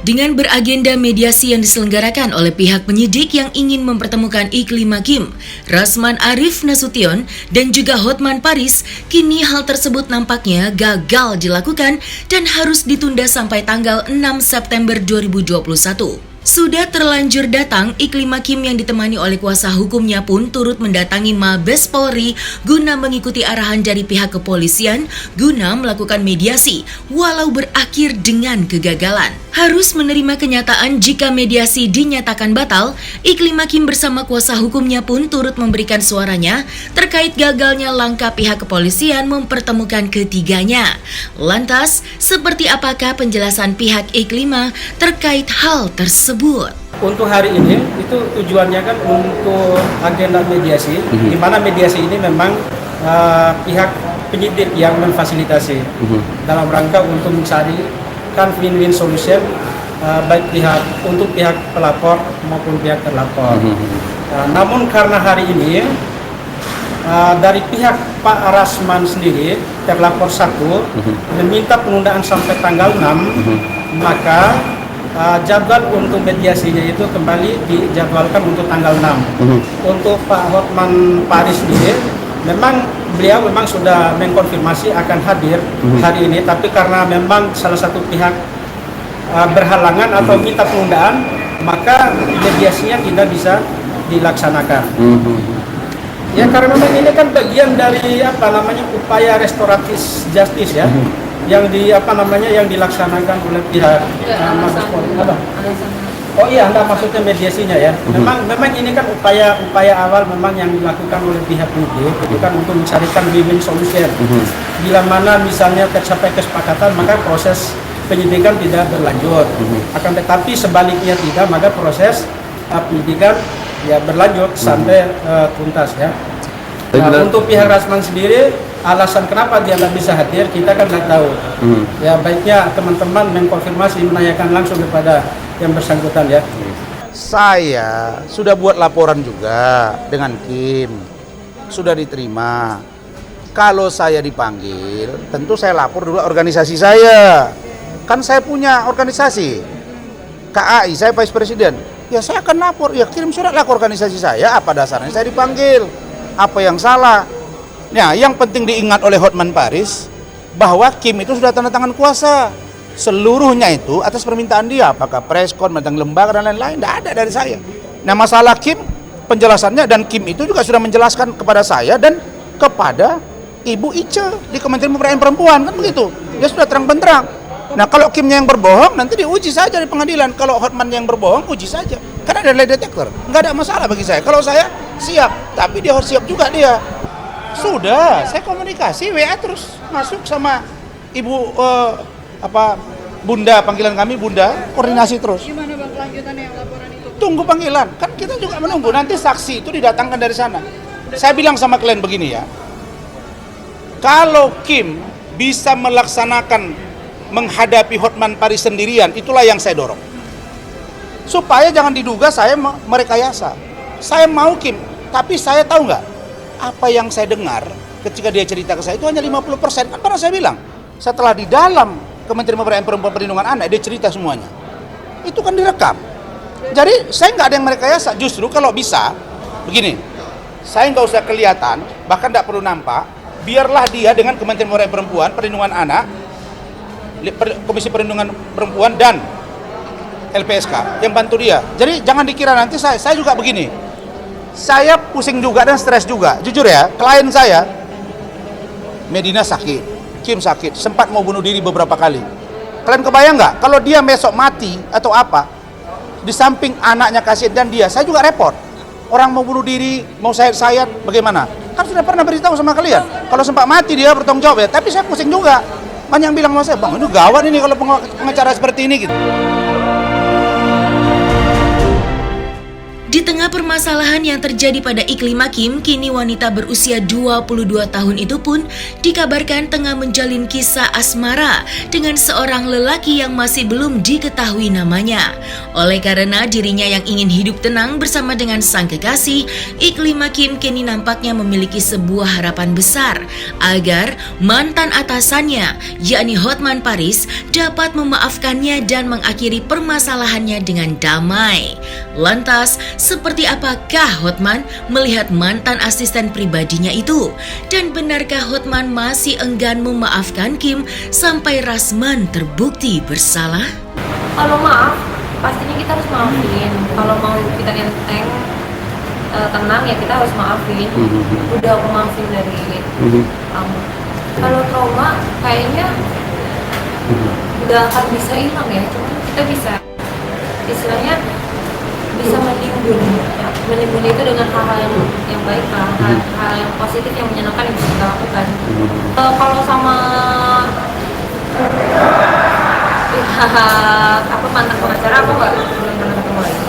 Dengan beragenda mediasi yang diselenggarakan oleh pihak penyidik yang ingin mempertemukan Iklim Hakim, Rasman Arif Nasution, dan juga Hotman Paris, kini hal tersebut nampaknya gagal dilakukan dan harus ditunda sampai tanggal 6 September 2021. Sudah terlanjur datang, Iklim Hakim yang ditemani oleh kuasa hukumnya pun turut mendatangi Mabes Polri guna mengikuti arahan dari pihak kepolisian guna melakukan mediasi walau berakhir dengan kegagalan. Harus menerima kenyataan jika mediasi dinyatakan batal, Iklim Hakim bersama kuasa hukumnya pun turut memberikan suaranya terkait gagalnya langkah pihak kepolisian mempertemukan ketiganya. Lantas, seperti apakah penjelasan pihak Iklima terkait hal tersebut? Untuk hari ini itu tujuannya kan untuk agenda mediasi, di mana mediasi ini memang pihak penyidik yang memfasilitasi dalam rangka untuk mencarikan win-win solution baik untuk pihak pelapor maupun pihak terlapor. Namun karena hari ini dari pihak Pak Rasman sendiri terlapor 1 meminta penundaan sampai tanggal 6, maka jadwal untuk mediasinya itu kembali dijadwalkan untuk tanggal 6. Untuk Pak Hotman Paris sendiri, beliau memang sudah mengkonfirmasi akan hadir hari ini, tapi karena memang salah satu pihak berhalangan atau minta penundaan, maka mediasinya tidak bisa dilaksanakan. Ya karena memang ini kan bagian dari upaya restoratif justice ya. Yang dilaksanakan oleh pihak Mabes Polri. Oh iya, Anda maksudnya mediasinya ya. Memang ini kan upaya awal memang yang dilakukan oleh pihak penyidik itu kan untuk mencarikan win-win solution. Bila mana misalnya tercapai kesepakatan, maka proses penyidikan tidak berlanjut. Akan tetapi sebaliknya tidak, maka proses penyidikan ya berlanjut sampai tuntas ya. Nah, untuk pihak Rasman sendiri, alasan kenapa dia nggak bisa hadir, kita kan nggak tahu. Ya baiknya teman-teman mengkonfirmasi, menanyakan langsung kepada yang bersangkutan ya. Saya sudah buat laporan juga dengan Kim, sudah diterima. Kalau saya dipanggil, tentu saya lapor dulu organisasi saya. Kan saya punya organisasi, KAI, saya Vice Presiden. Ya saya akan lapor, ya kirim suratlah ke organisasi saya, apa dasarnya saya dipanggil. Apa yang salah? Nah, yang penting diingat oleh Hotman Paris bahwa Kim itu sudah tanda tangan kuasa. Seluruhnya itu atas permintaan dia, apakah preskon, tentang lembaga dan lain-lain, tidak ada dari saya. Nah, masalah Kim, penjelasannya dan Kim itu juga sudah menjelaskan kepada saya dan kepada Ibu Ice di Kementerian Pemberdayaan Perempuan, kan begitu. Dia sudah terang-benderang. Nah, kalau Kimnya yang berbohong, nanti diuji saja di pengadilan. Kalau Hotman yang berbohong, uji saja. Karena ada lie detector, nggak ada masalah bagi saya. Kalau saya siap, tapi dia harus siap juga dia. Sudah, saya komunikasi WA terus masuk sama Ibu Bunda, panggilan kami Bunda, koordinasi terus. Gimana Bang kelanjutannya laporan itu? Tunggu panggilan, kan kita juga menunggu. Nanti saksi itu didatangkan dari sana. Saya bilang sama kalian begini ya, kalau Kim bisa melaksanakan menghadapi Hotman Paris sendirian, itulah yang saya dorong. Supaya jangan diduga saya merekayasa. Saya mau Kim, tapi saya tahu nggak, apa yang saya dengar ketika dia cerita ke saya itu hanya 50%. Kan pernah saya bilang, setelah di dalam Kementerian Pemberdayaan Perempuan Perlindungan Anak, dia cerita semuanya. Itu kan direkam. Jadi saya nggak ada yang merekayasa. Justru kalau bisa, begini, saya nggak usah kelihatan, bahkan nggak perlu nampak, biarlah dia dengan Kementerian Pemberdayaan Perempuan Perlindungan Anak, Komisi Perlindungan Perempuan dan LPSK yang bantu dia. Jadi jangan dikira nanti saya juga begini. Saya pusing juga dan stres juga. Jujur ya, klien saya Medina sakit, Kim sakit, sempat mau bunuh diri beberapa kali. Kalian kebayang nggak kalau dia besok mati atau apa? Di samping anaknya kasihan dan dia, saya juga repot. Orang mau bunuh diri, mau sayat-sayat, bagaimana? Kan sudah pernah beritahu sama kalian. Kalau sempat mati dia bertanggung jawab ya. Tapi saya pusing juga. Banyak yang bilang sama saya, Bang, ini gawat ini kalau pengacara seperti ini gitu. Di tengah permasalahan yang terjadi pada Iklima Kim, kini wanita berusia 22 tahun itu pun dikabarkan tengah menjalin kisah asmara dengan seorang lelaki yang masih belum diketahui namanya. Oleh karena dirinya yang ingin hidup tenang bersama dengan sang kekasih, Iklima Kim kini nampaknya memiliki sebuah harapan besar agar mantan atasannya, yakni Hotman Paris, dapat memaafkannya dan mengakhiri permasalahannya dengan damai. Lantas, seperti apakah Hotman melihat mantan asisten pribadinya itu? Dan benarkah Hotman masih enggan memaafkan Kim sampai Rasman terbukti bersalah? Kalau maaf, pastinya kita harus maafin. Kalau mau kita enteng, tenang ya kita harus maafin. Udah aku maafin dari kamu. Kalau trauma, kayaknya udah akan bisa hilang ya. Cuma kita bisa, istilahnya bisa menimbun ya. Menimbun itu dengan hal-hal yang baik lah, hal yang positif yang menyenangkan yang bisa kita lakukan. Kalau sama apa mantan pengacara aku belum pernah ketemu lagi.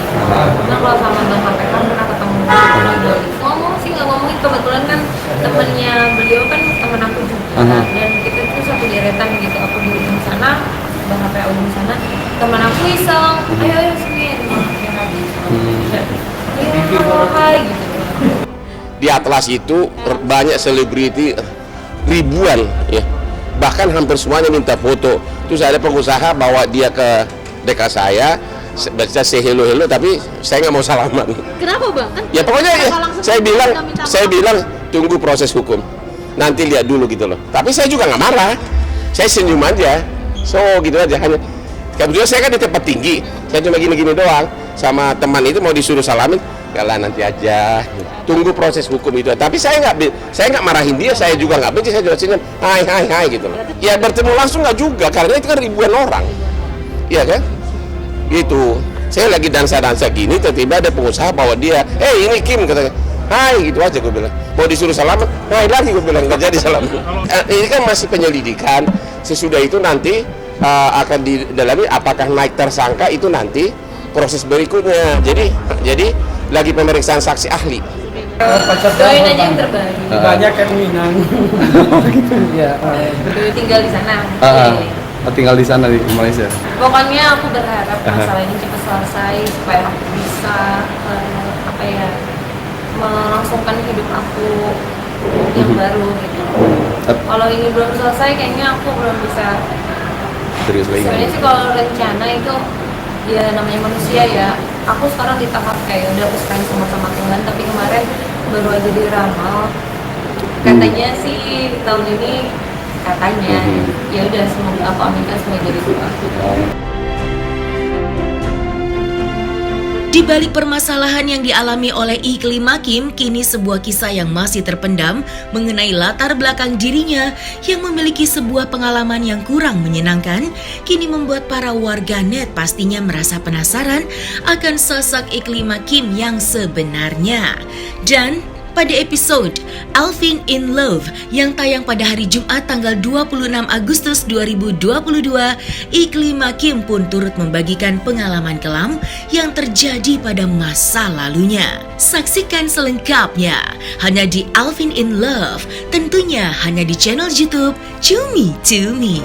Cuma kalau sama Bang KPK pernah ketemu lagi. Ngomong sih nggak ngomongin, kebetulan kan temennya beliau kan temen aku juga dan kita itu satu deretan gitu. Aku di ujung sana, Bang KPK ujung sana, teman aku iseng, ayo sini maafin lagi. Hai gitu. Di Atlas itu banyak selebriti ribuan ya, bahkan hampir semuanya minta foto. Terus ada pengusaha bawa dia ke dekat saya say hello tapi saya nggak mau salaman. Kenapa bang? Kan Ya pokoknya ya, saya bilang tunggu proses hukum, nanti lihat dulu gitu loh. Tapi saya juga nggak marah, saya senyum aja, so gitu aja. Hanya kebetulan saya kan di tempat tinggi, saya cuma gini-gini doang. Sama teman itu mau disuruh salamin, kalah nanti aja, tunggu proses hukum itu. Tapi saya nggak marahin dia, saya juga nggak benci, saya juga senyum, hai gitu loh. Ya bertemu langsung nggak juga, karena itu kan ribuan orang, iya kan? Gitu. Saya lagi dansa gini, tiba-tiba ada pengusaha bawa dia, ini Kim, katanya, hai gitu aja gue bilang. Mau disuruh salaman, hai lagi gue bilang, nggak jadi salaman. Ini kan masih penyelidikan, sesudah itu nanti akan didalami apakah naik tersangka itu nanti proses berikutnya. Jadi lagi pemeriksaan saksi ahli. Doain aja yang terbaik. Banyak kan Minang. Gitu ya. Tinggal di sana. Tinggal di sana di Malaysia. Pokoknya aku berharap masalah ini cepat selesai supaya aku bisa melangsungkan hidup aku yang baru gitu. Kalau ini belum selesai, kayaknya aku belum bisa. Serius lagi. Sebenarnya sih kalau rencana itu ya namanya manusia ya. Aku sekarang di tahap kayak udah aku sayang sama Tuhan, tapi kemarin baru aja diramal. Katanya sih tahun ini ya udah semoga aku aminkan semua jadi doa. Di balik permasalahan yang dialami oleh Iklima Kim, kini sebuah kisah yang masih terpendam mengenai latar belakang dirinya yang memiliki sebuah pengalaman yang kurang menyenangkan, kini membuat para warganet pastinya merasa penasaran akan sosok Iklima Kim yang sebenarnya. Dan pada episode Alvin in Love yang tayang pada hari Jumat tanggal 26 Agustus 2022, Iklima Kim pun turut membagikan pengalaman kelam yang terjadi pada masa lalunya. Saksikan selengkapnya hanya di Alvin in Love, tentunya hanya di channel YouTube Cumi Cumi.